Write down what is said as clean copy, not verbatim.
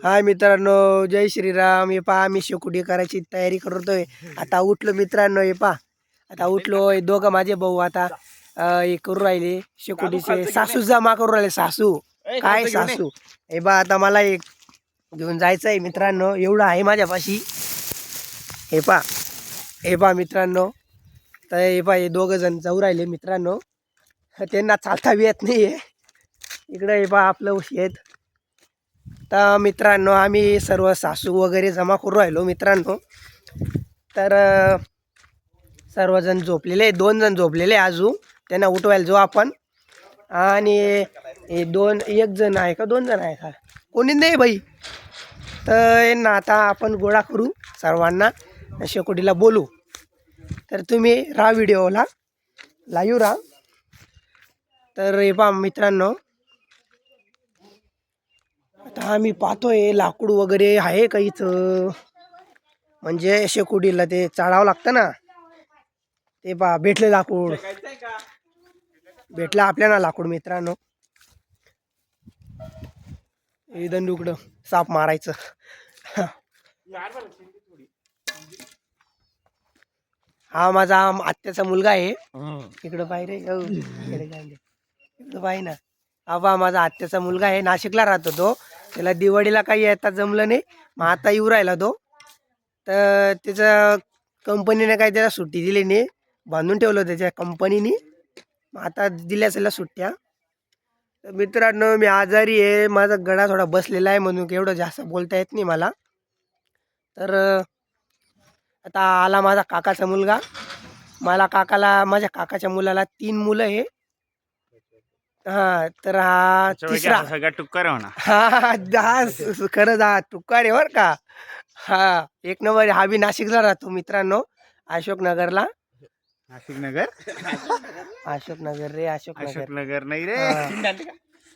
हाय मित्रांनो, जय श्रीराम. हे पहा आम्ही शेकोटी करायची तयारी करतोय. आता उठलो मित्रांनो. हे पहा आता उठलो. हे दोघं माझे भाऊ आता हे करू राहिले शेकोटीचे. सासू जमा करू राहिले. सासू काय सासू. हे पहा आता मला एक घेऊन जायचं आहे मित्रांनो. एवढं आहे माझ्यापाशी. हे पहा मित्रांनो. तर हे पहा हे दोघं जण जाऊ राहिले मित्रांनो. त्यांना चालता बी येत नाहीये. इकडं हे पहा आपलं शेत. तर मित्रांनो आम्ही सर्व सासू वगैरे जमा करू राहिलो मित्रांनो. तर सर्वजण झोपलेले, 2 जण झोपलेले अजून. त्यांना उठवायला जाऊ आपण. आणि हे 1 जण आहे का 2 जण आहे का कोणी नाही बाई. तर यांना आता आपण गोळा करू सर्वांना, शेकोटीला बोलू. तर तुम्ही राहा व्हिडिओला लाईव्ह राहा. तर हे पहा मित्रांनो, आता आम्ही पाहतोय लाकूड वगैरे आहे का इथं. म्हणजे शेकोटीला ते चाळावं लागतं ना. ते पहा भेटले लाकूड. भेटलं आपल्याला लाकूड मित्रांनो. इथं उकडं साप मारायचं. हा माझा आत्याचा मुलगा आहे. इकडं पाहिजे इकडं पाहिजे ना. हा बा माझा आत्याचा मुलगा आहे. नाशिकला राहतो तो. त्याला दिवाळीला काही येता जमलं नाही. मग आता येऊ राहिला तो. तर त्याचं कंपनीने काही त्याला सुट्टी दिली नाही. बांधून ठेवलं त्याच्या कंपनीने. मग आता दिल्या त्याला सुट्ट्या. तर मित्रांनो मी आजारी आहे. माझा गळा थोडा बसलेला आहे म्हणून एवढं जास्त बोलता येत नाही मला. तर आता आला माझा काकाचा मुलगा. माझ्या काकाच्या मुलाला 3 मुलं आहे. हा तर हा तिसरा सगळा टुक्कर म्हणा. हा खरंच हा टुकार आहे बरं का. हा 1 नंबर. हा बी नाशिकला राहतो मित्रांनो, अशोकनगरला. नाशिक नगर अशोकनगर रे, अशोकनगर. अशोक नगर नाही रे.